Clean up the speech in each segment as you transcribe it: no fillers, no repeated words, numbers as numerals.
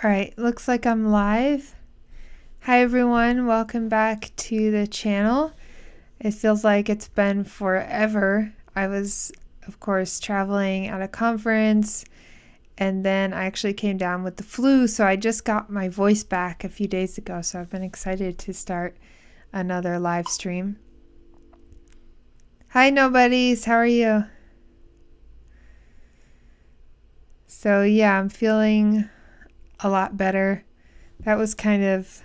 All right, looks like I'm live. Hi everyone, welcome back to the channel. It feels like it's been forever. I was, of course, traveling at a conference, and then I actually came down with the flu, so I just got my voice back a few days ago, so I've been excited to start another live stream. Hi nobodies, how are you? So yeah, I'm feeling a lot better. That was kind of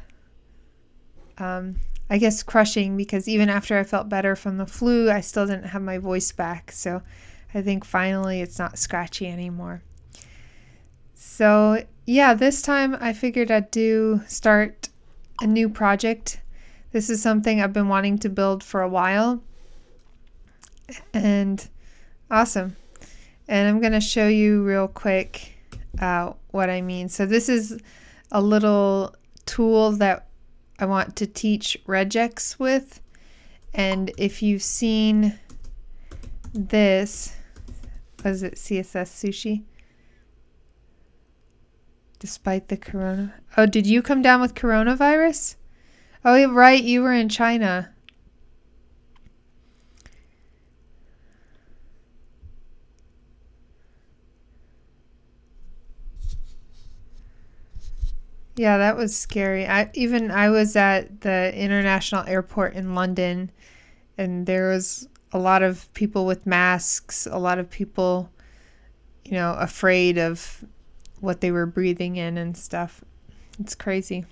I guess crushing, because even after I felt better from the flu, I still didn't have my voice back. So I think finally it's not scratchy anymore. So yeah, this time I figured I'd start a new project. This is something I've been wanting to build for a while. And awesome. And I'm going to show you real quick what I mean. So this is a little tool that I want to teach Regex with. And if you've seen this, was it CSS Sushi? Despite the corona. Oh, did you come down with coronavirus? Oh, right, you were in China. Yeah, that was scary. I was at the international airport in London, and there was a lot of people with masks, a lot of people, afraid of what they were breathing in and stuff. It's crazy.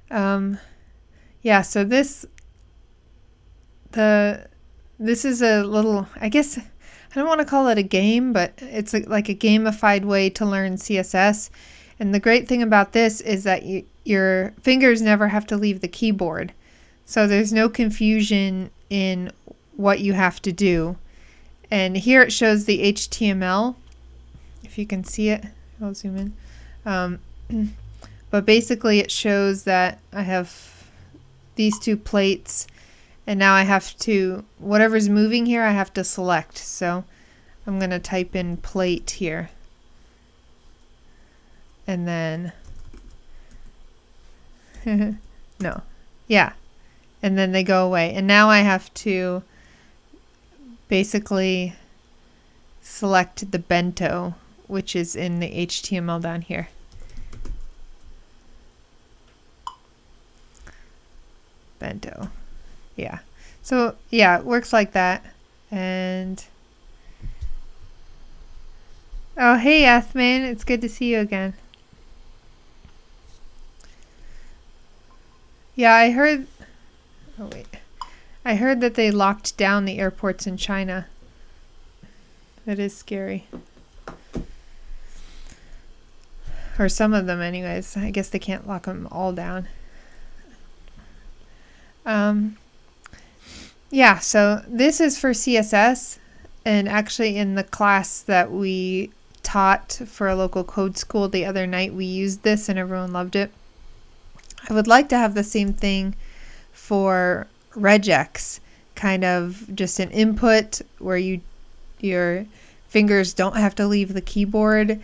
Yeah, so this is a little, I guess, I don't want to call it a game, but it's like a gamified way to learn CSS. And the great thing about this is that your fingers never have to leave the keyboard. So there's no confusion in what you have to do. And here it shows the HTML. If you can see it, I'll zoom in. But basically it shows that I have these two plates, and now I have to, whatever's moving here, I have to select. So I'm going to type in plate here. And then, no, yeah. And then they go away. And now I have to basically select the bento, which is in the HTML down here. Bento. Yeah. So yeah, it works like that. And oh, hey Ethman, it's good to see you again. Yeah, I heard that they locked down the airports in China. That is scary. Or some of them anyways. I guess they can't lock them all down. Yeah, so this is for CSS, and actually in the class that we taught for a local code school the other night, we used this and everyone loved it. I would like to have the same thing for Regex, kind of just an input where your fingers don't have to leave the keyboard,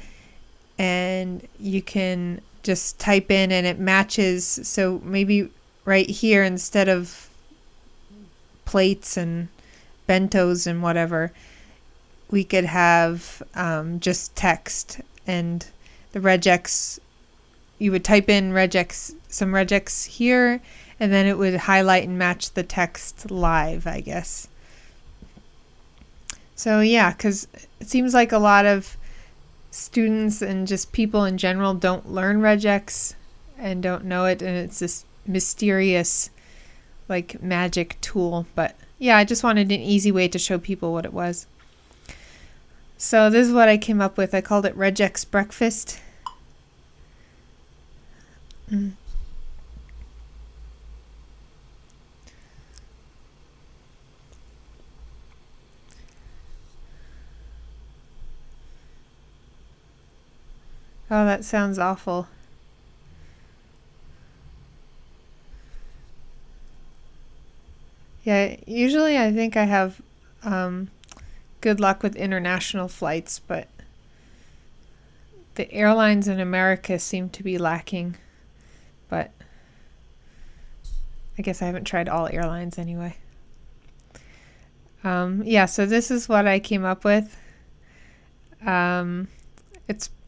and you can just type in and it matches. So maybe right here, instead of plates and bentos and whatever, we could have just text, and the Regex, you would type in some Regex here, and then it would highlight and match the text live, I guess. So yeah, because it seems like a lot of students and just people in general don't learn Regex and don't know it, and it's this mysterious like magic tool. But yeah, I just wanted an easy way to show people what it was. So this is what I came up with. I called it Regex Breakfast. Oh, that sounds awful. Yeah, usually I think I have good luck with international flights, but the airlines in America seem to be lacking, but I guess I haven't tried all airlines anyway. Yeah, so this is what I came up with. I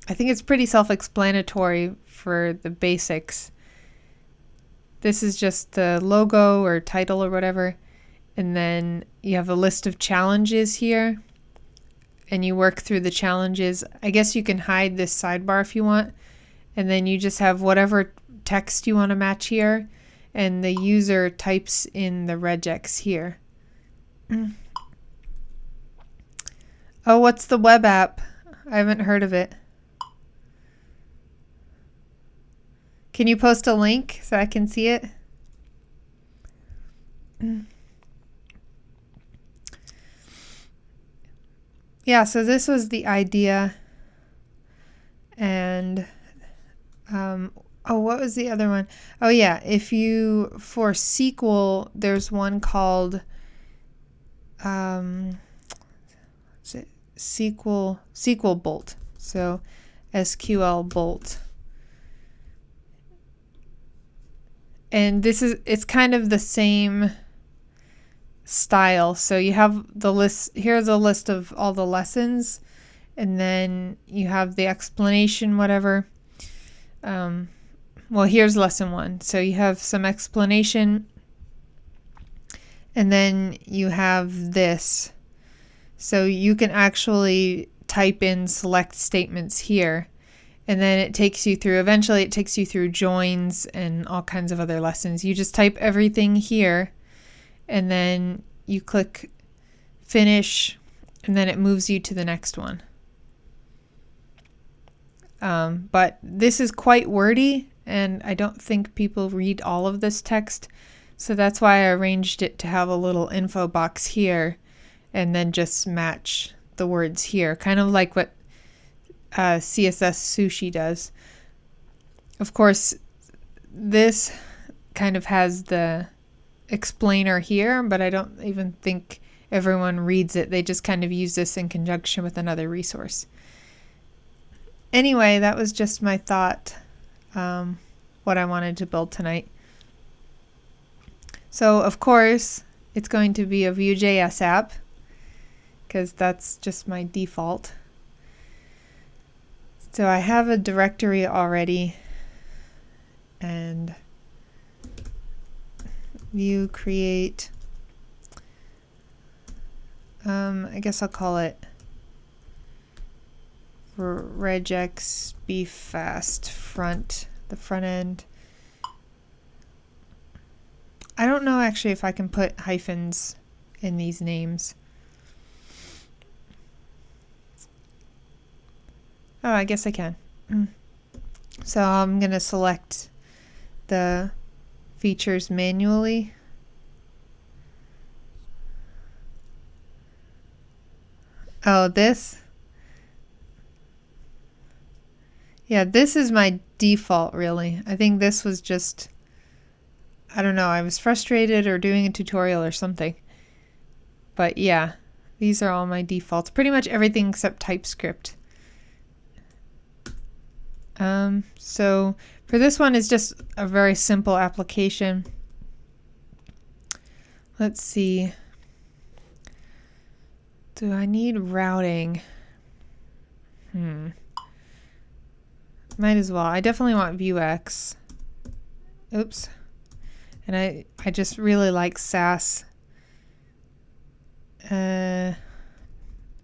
think it's pretty self-explanatory for the basics. This is just the logo or title or whatever, and then you have a list of challenges here, and you work through the challenges. I guess you can hide this sidebar if you want, and then you just have whatever text you want to match here, and the user types in the regex here. Oh, what's the web app? I haven't heard of it. Can you post a link so I can see it? Yeah, so this was the idea. And, oh, what was the other one? Oh yeah, for SQL, there's one called, SQL Bolt. So SQL Bolt. And it's kind of the same style. So you have the list, here's a list of all the lessons, and then you have the explanation, whatever. Well, here's lesson 1. So you have some explanation, and then you have this. So you can actually type in select statements here, and then eventually it takes you through joins and all kinds of other lessons. You just type everything here, and then you click finish, and then it moves you to the next one. But this is quite wordy, and I don't think people read all of this text, so that's why I arranged it to have a little info box here, and then just match the words here, kind of like what CSS Sushi does. Of course, this kind of has the explainer here, but I don't even think everyone reads it. They just kind of use this in conjunction with another resource. Anyway, that was just my thought, what I wanted to build tonight. So, of course, it's going to be a Vue.js app, because that's just my default. So I have a directory already, and Vue create, I guess I'll call it Regex Breakfast the front end. I don't know actually if I can put hyphens in these names. Oh, I guess I can. So I'm going to select the features manually. Oh, this? Yeah, this is my default, really. I think this was just, I don't know, I was frustrated or doing a tutorial or something. But yeah, these are all my defaults. Pretty much everything except TypeScript. So for this one, it's just a very simple application. Let's see. Do I need routing? Might as well. I definitely want Vuex. Oops. And I just really like Sass. I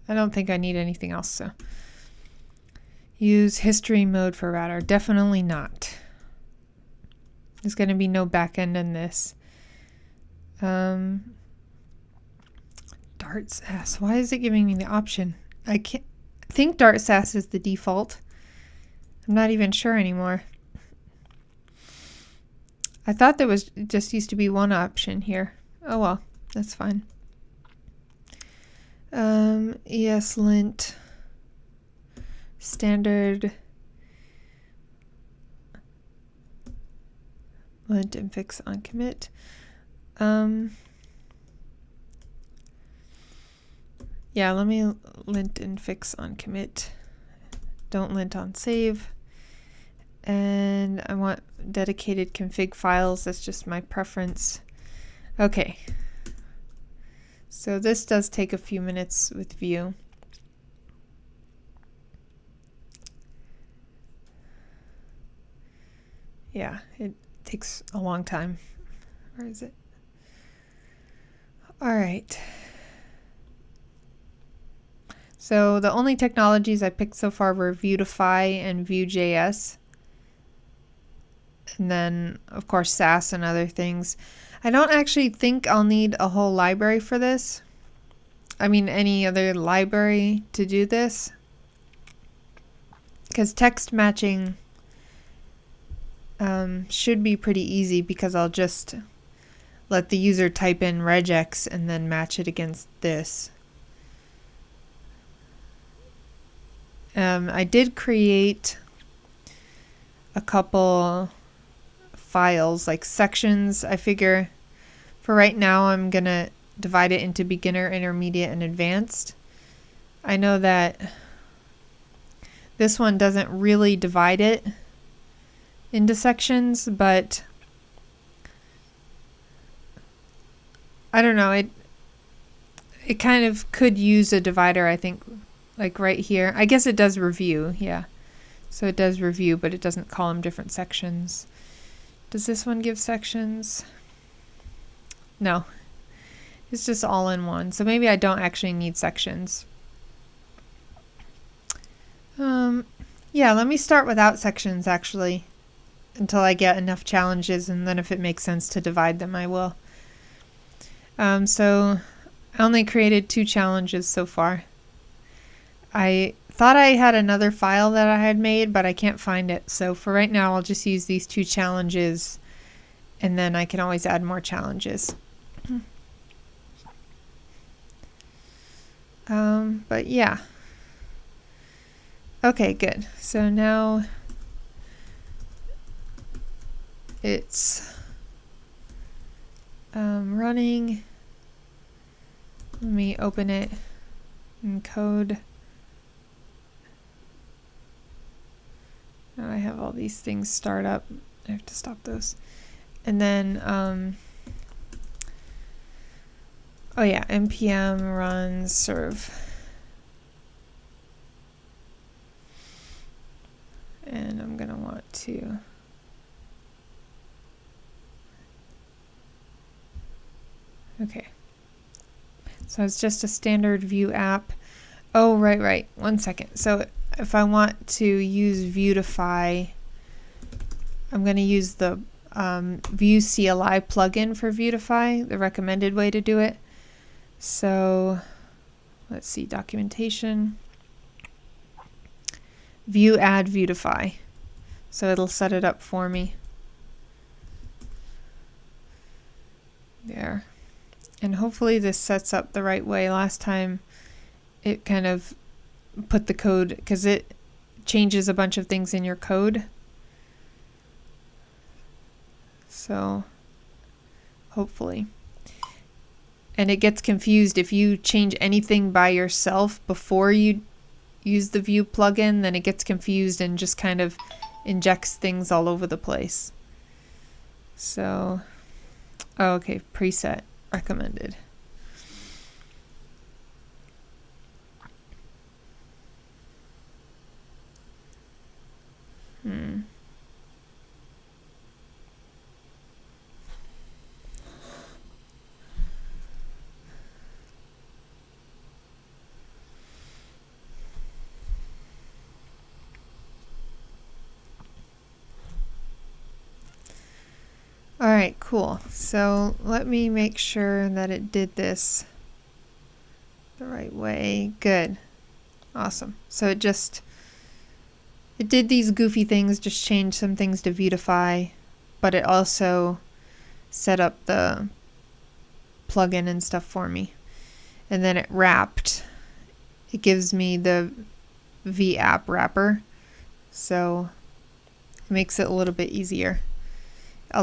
don't think I need anything else, so. Use history mode for router. Definitely not. There's going to be no backend in this. Dart Sass. Why is it giving me the option? I think Dart Sass is the default. I'm not even sure anymore. I thought there was just used to be one option here. Oh well, that's fine. ESLint standard lint and fix on commit. Yeah, let me lint and fix on commit don't lint on save. And I want dedicated config files. That's just my preference. Okay. So this does take a few minutes with Vue. Yeah, it takes a long time. Where is it? All right. So the only technologies I picked so far were Vuetify and Vue.js. And then, of course, Sass and other things. I don't actually think I'll need a whole library for this. I mean, any other library to do this. Because text matching should be pretty easy, because I'll just let the user type in regex and then match it against this. I did create a couple files, like sections. I figure for right now I'm gonna divide it into beginner, intermediate, and advanced. I know that this one doesn't really divide it into sections, but I don't know, it kind of could use a divider, I think, like right here. I guess it does review, yeah. So it does review, but it doesn't call them different sections. Does this one give sections? No. It's just all in one. So maybe I don't actually need sections. Yeah, let me start without sections actually, until I get enough challenges, and then if it makes sense to divide them, I will. So I only created 2 challenges so far. I thought I had another file that I had made, but I can't find it. So for right now, I'll just use these 2 challenges, and then I can always add more challenges. But yeah. Okay, good. So now it's running. Let me open it in code. Now I have all these things start up. I have to stop those. And then, oh yeah, npm run serve. And I'm going to want to okay. So it's just a standard Vue app. Oh, right. 1 second. So if I want to use Vuetify, I'm going to use the Vue CLI plugin for Vuetify, the recommended way to do it. So let's see, documentation. Vue add Vuetify. So it'll set it up for me. There. And hopefully this sets up the right way. Last time it kind of put the code, because it changes a bunch of things in your code. So hopefully. And it gets confused if you change anything by yourself before you use the Vue plugin, then it gets confused and just kind of injects things all over the place. So, oh, okay, preset recommended. All right, cool. So let me make sure that it did this the right way. Good. Awesome. So it did these goofy things, just changed some things to Vuetify, but it also set up the plugin and stuff for me. And then it wrapped. It gives me the V app wrapper. So it makes it a little bit easier.